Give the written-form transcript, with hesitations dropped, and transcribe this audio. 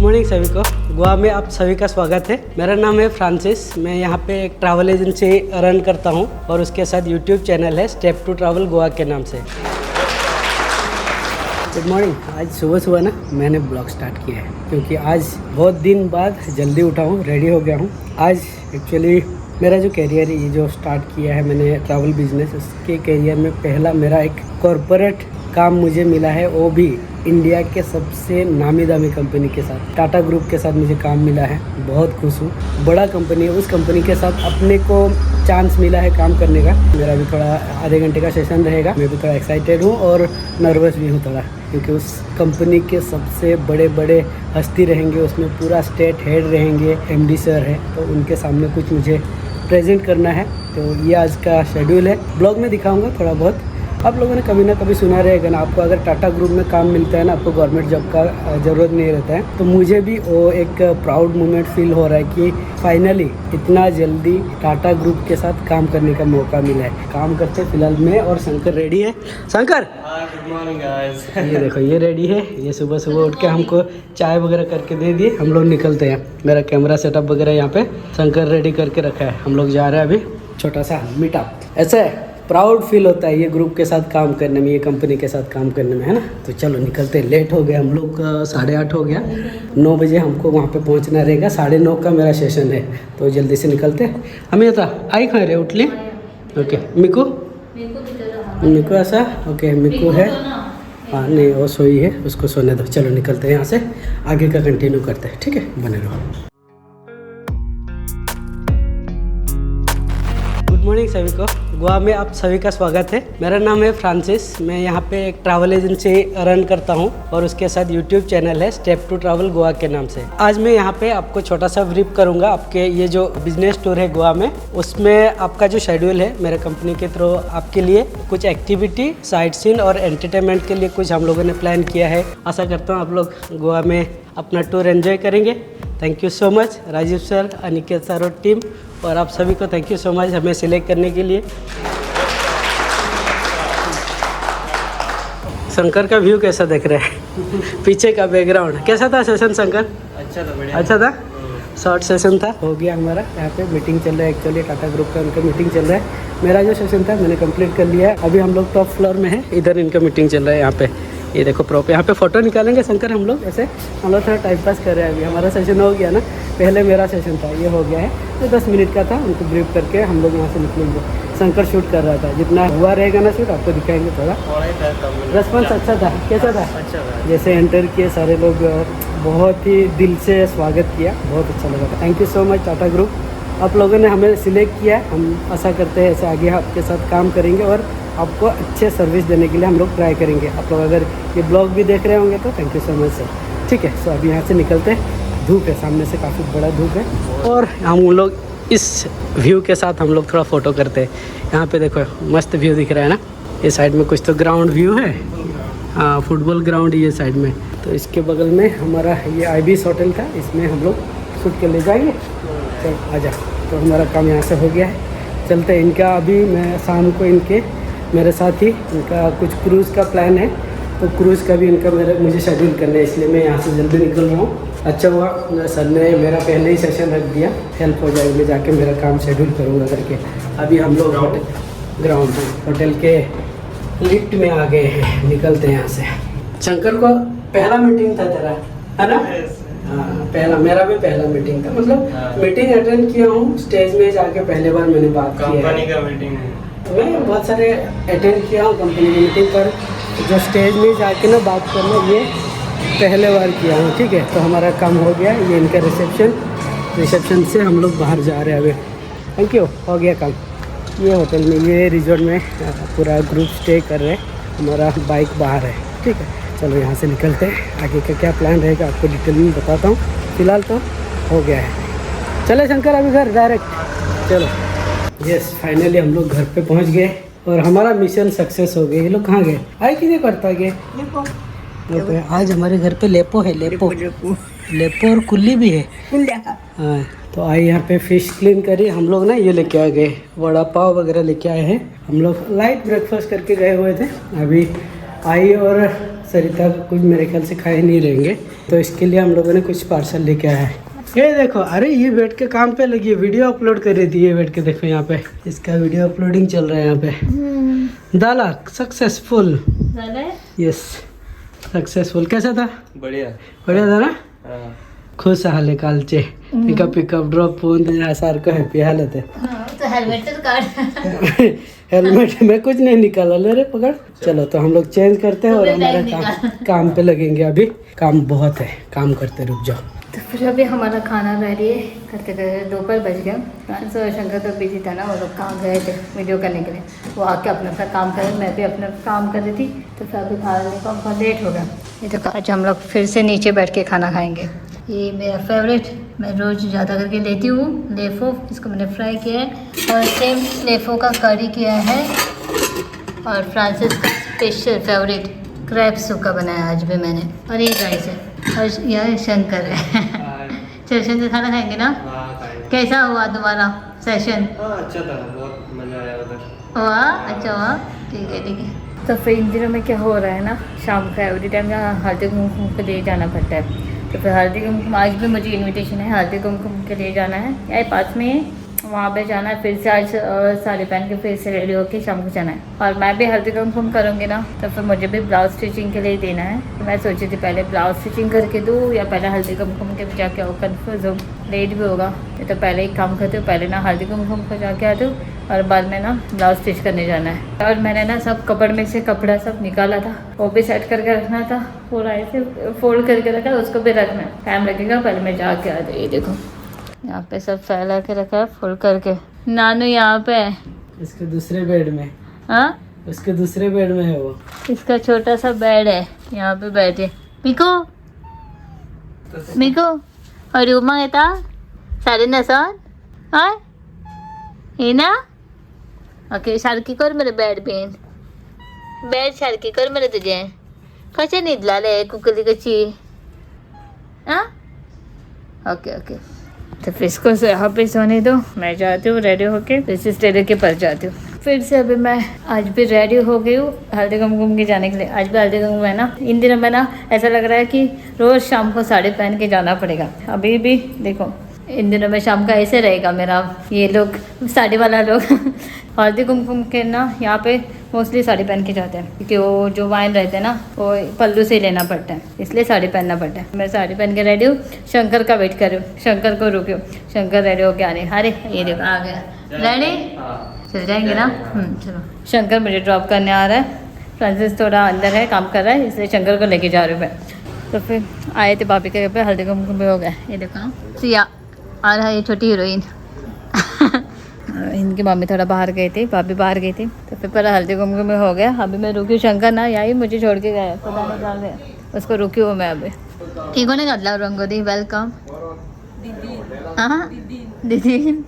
Morning सभी को। गोवा में आप सभी का स्वागत है। मेरा नाम है फ्रांसिस। मैं यहाँ पे एक ट्रैवल एजेंसी रन करता हूँ और उसके साथ यूट्यूब चैनल है स्टेप टू ट्रैवल गोवा के नाम से। Good morning. आज सुबह सुबह ना मैंने ब्लॉग स्टार्ट किया है क्योंकि आज बहुत दिन बाद जल्दी उठा हूँ, रेडी हो गया हूँ। आज एक्चुअली मेरा जो करियर है, ये जो स्टार्ट किया है मैंने ट्रैवल बिजनेस, उसके करियर में पहला मेरा एक कॉरपोरेट काम मुझे मिला है, वो भी इंडिया के सबसे नामी दामी कंपनी के साथ, टाटा ग्रुप के साथ मुझे काम मिला है। बहुत खुश हूँ। बड़ा कंपनी है, उस कंपनी के साथ अपने को चांस मिला है काम करने का। मेरा भी थोड़ा आधे घंटे का सेशन रहेगा। मैं भी थोड़ा एक्साइटेड हूँ और नर्वस भी हूँ थोड़ा, क्योंकि उस कंपनी के सबसे बड़े बड़े हस्ती रहेंगे, उसमें पूरा स्टेट हेड रहेंगे, एमडी सर है, तो उनके सामने कुछ मुझे प्रेजेंट करना है। तो ये आज का शेड्यूल है, ब्लॉग में दिखाऊंगा थोड़ा बहुत। आप लोगों ने कभी ना कभी सुना रहेगा ना, आपको अगर टाटा ग्रुप में काम मिलता है ना, आपको गवर्नमेंट जॉब का ज़रूरत नहीं रहता है। तो मुझे भी वो एक प्राउड मोमेंट फील हो रहा है कि फाइनली इतना जल्दी टाटा ग्रुप के साथ काम करने का मौका मिला है। काम करते फिलहाल मैं और शंकर रेडी है। Shankar, good morning guys. ये देखो ये रेडी है। ये सुबह सुबह उठ के हमको चाय वगैरह करके दे दिए। हम लोग निकलते हैं। मेरा कैमरा सेटअप वगैरह यहाँ पे शंकर रेडी करके रखा है। हम लोग जा रहे हैं अभी छोटा सा मीटअप। ऐसा है, प्राउड फील होता है ये ग्रुप के साथ काम करने में, ये कंपनी के साथ काम करने में, है ना। तो चलो निकलते। लेट हो गया हम लोग का, 8:30 हो गया। 9 बजे हमको वहाँ पे पहुँचना रहेगा। 9:30 का मेरा सेशन है, तो जल्दी से निकलते। हमें था आई खा रहे उठले। ओके मिकू, मिकू ऐसा ओके मिकू है। हाँ नहीं, वो सोई है, उसको सोने दो। चलो निकलते हैं यहाँ से, आगे का कंटिन्यू करते हैं। ठीक है, बने रहो। गुड मॉर्निंग सभी को। गोवा में आप सभी का स्वागत है। मेरा नाम है फ्रांसिस। मैं यहाँ पे एक ट्रैवल एजेंसी रन करता हूँ और उसके साथ यूट्यूब चैनल है स्टेप टू ट्रैवल गोवा के नाम से। आज मैं यहाँ पे आपको छोटा सा ब्रीफ करूँगा आपके ये जो बिजनेस टूर है गोवा में, उसमें आपका जो शेड्यूल है मेरे कंपनी के थ्रू आपके लिए कुछ एक्टिविटी, साइट सीन और एंटरटेनमेंट के लिए कुछ हम लोगों ने प्लान किया है। आशा करता हूँ आप लोग गोवा में अपना टूर एंजॉय करेंगे। Thank you so much Rajiv sir, Aniket sir और टीम, और आप सभी को थैंक यू सो मच हमें सिलेक्ट करने के लिए। शंकर का व्यू कैसा देख रहे हैं? पीछे का बैकग्राउंड कैसा था सेशन शंकर? अच्छा था, बढ़िया। अच्छा था, शॉर्ट सेशन था। हो गया हमारा। यहाँ पे मीटिंग चल रहा है, एक्चुअली टाटा ग्रुप का उनका मीटिंग चल रहा है। मेरा जो सेशन था मैंने कंप्लीट कर लिया है। अभी हम लोग टॉप फ्लोर में है, इधर इनका मीटिंग चल रहा है। यहाँ पे ये देखो प्रॉपर, यहाँ पे फोटो निकालेंगे शंकर हम लोग। ऐसे हम लोग थोड़ा टाइम पास कर रहे हैं। अभी हमारा सेशन हो गया ना, पहले मेरा सेशन था, ये हो गया है। तो 10 मिनट का था, उनको ब्रीफ करके हम लोग यहाँ से निकलेंगे। शंकर शूट कर रहा था, जितना हुआ रहेगा ना शूट आपको दिखाएंगे। थोड़ा रेस्पॉन्स अच्छा था। कैसा था? अच्छा था। जैसे एंटर किए सारे लोग, बहुत ही दिल से स्वागत किया, बहुत अच्छा लगा था। Thank you so much Tata group, आप लोगों ने हमें सिलेक्ट किया। हम आशा करते हैं ऐसे आगे आपके साथ काम करेंगे और आपको अच्छे सर्विस देने के लिए हम लोग ट्राई करेंगे। आप लोग अगर ये ब्लॉग भी देख रहे होंगे तो thank you so much sir. ठीक है, सो अभी यहाँ से निकलते हैं। धूप है, सामने से काफ़ी बड़ा धूप है और हम लोग इस व्यू के साथ हम लोग थोड़ा फ़ोटो करते हैं। यहाँ पे देखो मस्त व्यू दिख रहा है ना। ये साइड में कुछ तो ग्राउंड व्यू है, हाँ फुटबॉल ग्राउंड ये साइड में। तो इसके बगल में हमारा ये IBS होटल था, इसमें हम लोग शूट के ले जाएंगे। चल आजा। तो हमारा काम यहाँ से हो गया है, चलते हैं। इनका अभी मैं शाम को इनके मेरे साथ ही इनका कुछ क्रूज़ का प्लान है, तो क्रूज़ का भी इनका मुझे शेड्यूल करना है, इसलिए मैं यहाँ से जल्दी निकल रहा हूँ। अच्छा हुआ सर ने मेरा पहले ही सेशन रख दिया, हेल्प हो जाएगी, मैं जाके मेरा काम शेड्यूल करूँगा करके। अभी हम लोग ग्राउंड होटल के लिफ्ट में आ गए हैं, निकलते हैं यहाँ से। शंकर को पहला मीटिंग था तेरा, है ना? हाँ पहला, मेरा भी पहला मीटिंग था। मतलब मीटिंग अटेंड किया हूँ, स्टेज में जाके पहले बार मैंने बात की है। कंपनी का मीटिंग मैं बहुत सारे अटेंड किया हूँ कंपनी की मीटिंग, पर जो स्टेज में जाके ना बात करना ये पहले बार किया हूँ। ठीक है, तो हमारा काम हो गया। ये इनका रिसेप्शन से हम लोग बाहर जा रहे हैं अभी। थैंक यू, हो गया काम। ये होटल में, ये रिजॉर्ट में पूरा ग्रुप स्टे कर रहे हैं। हमारा बाइक बाहर है। ठीक है, चलो यहाँ से निकलते हैं। आगे का क्या प्लान रहेगा आपको डिटेल में बताता हूँ। फिलहाल तो हो गया है। चले शंकर अभी घर डायरेक्ट। चलो यस, फाइनली हम लोग घर पे पहुँच गए और हमारा मिशन सक्सेस हो गया। ये लोग कहाँ गए? आई किधर करता गए? लेपो। आज हमारे घर पे लेपो है, लेपो और कुल्ली भी है। हाँ, तो आई यहाँ पे फिश क्लीन करी। हम लोग ना ये लेके आ गए, वड़ा पाव वगैरह लेके आए हैं। हम लोग लाइट ब्रेकफास्ट करके गए हुए थे। अभी आई और सरिता कुछ मेरे ख्याल से खाए नहीं रहेंगे, तो इसके लिए हम लोगों ने कुछ पार्सल लेके आया है। ये देखो, अरे ये बैठ के काम पे लगी है, वीडियो अपलोड कर रही थी। ये बैठ के देखो यहाँ पे इसका वीडियो अपलोडिंग चल रहा है यहाँ पे। डाला सक्सेसफुल, यस सक्सेसफुल। कैसा था? बढ़िया बढ़िया था ना? हाँ। खुश हाले कालचे इनका पिकअप ड्रॉप फोन सारखं हैप्पी हालत है। तो हेलमेट तो काट। हेलमेट में कुछ नहीं निकाला, ले रे पकड़। चलो तो हम लोग चेंज करते हैं और हमारा काम पे लगेंगे। अभी काम बहुत है, काम करते रुक जाओ। तो फिर अभी हमारा खाना रेडी है, करते करते दोपहर बज गया। फ्रांस और शंकर तो बिजी था ना, वो लोग कहाँ गए थे वीडियो करने के लिए, वो आके अपना अपना काम करे, मैं भी अपना काम कर रही थी। तो फिर अभी खाने को बहुत लेट हो गया। ये तो आज हम लोग फिर से नीचे बैठ के खाना खाएंगे। ये मेरा फेवरेट, मैं रोज़ ज़्यादा करके लेती हूँ लेफो। इसको मैंने फ्राई किया है और सेम लेफो का करी किया है। और फ्रांसिस का स्पेशल फेवरेट क्रैब सूखा बनाया आज भी मैंने। और ये राइस है और यह शंकर है। चल शंकर खाना खाएंगे ना? कैसा हुआ तुम्हारा सेशन? अच्छा था, बहुत मजा आया उधर। वाह अच्छा हुआ, ठीक है ठीक है। तो फिर इन दिनों में क्या हो रहा है ना, शाम का एवरी टाइम यहाँ हल्दी कुमकुम के लिए जाना पड़ता है। तो फिर हल्दी कुमकुम आज भी मुझे इनविटेशन है, हल्दी कुमकुम के लिए जाना है। यही पास में ही वहाँ पे जाना है। फिर से आज साड़ी पहन के फिर से रेडी होके शाम को जाना है। और मैं भी हल्दी कुमकुम करूँगी ना, तो फिर मुझे भी ब्लाउज स्टिचिंग के लिए देना है। तो मैं सोची थी पहले ब्लाउज स्टिचिंग करके दूँ या पहले हल्दी कुमकुम के जाके आओ, कन्फ्यूज़ हो, लेट भी होगा। तो पहले एक काम करती हूँ, पहले ना हल्दी कुमकुम को जाके आती हूँ और बाद में ना ब्लाउज स्टिच करने जाना है। और मैंने ना सब कपड़ में से कपड़ा सब निकाला था, वो भी सेट करके रखना था। पूरा ऐसे फोल्ड करके रखा, उसको भी रखना है, टाइम लगेगा। पहले मैं जाके आ जाऊँ। ये देखो यहाँ पे सब फैला के रखा है फोल्ड करके। नानू यहाँ पे है, इसके दूसरे बेड में। हाँ उसके दूसरे बेड में है वो। इसका छोटा सा बेड है, यहाँ पे बैठे। मिको मिको और रूमा येता साडे नसन हाँ हे ना? ओके सारखी कर मरे बेड पेन, बेड सारखी कर मरे तुझे। कशा निदलाले कुकली कशी? हाँ ओके ओके। तो फिर इसको यहाँ पे सोने दो, मैं जाती हूँ रेडी होके, फिर से टेलर के पास जाती हूँ। फिर से अभी मैं आज भी रेडी हो गई हूँ हल्दी कुमकुम के जाने के लिए। आज भी हल्दी कुमकुम है ना, इन दिनों में ना ऐसा लग रहा है कि रोज़ शाम को साड़ी पहन के जाना पड़ेगा। अभी भी देखो इन दिनों में शाम का ऐसे रहेगा मेरा, ये लोग साड़ी वाला लोग हल्दी कुमकुम के ना यहाँ पे मोस्टली साड़ी पहन के जाते हैं, क्योंकि वो जो वाइन रहते हैं ना वो पल्लू से लेना पड़ता है, इसलिए साड़ी पहनना पड़ता है। मैं साड़ी पहन के रेडी हूँ, शंकर का वेट कर रही हूँ, शंकर को रुकी हूँ। शंकर रेडी होके आ रहे। अरे ये देखो आ गया, रेडी चल जाएंगे ना। चलो शंकर मुझे ड्रॉप करने आ रहा है। फ्रांसिस थोड़ा अंदर है, काम कर रहा है, इसलिए शंकर को लेके जा रही हूँ मैं। तो फिर आए थे भाभी के घर पे, हल्दी कुमकुम भी हो गया। ये देखो सिया आ रहा है, ये छोटी हीरोइन। इनकी मम्मी थोड़ा बाहर गई थी, भाभी बाहर गई थी, तो फिर पर हल्दी कुमकुम में हो गया। अभी मैं रुकी हूँ, शंकर ना यही मुझे छोड़ के गया, पता नहीं कहाँ गया, उसको रुकी हूँ मैं अभी। ठीक होने का रंगोली वेलकम दीदी।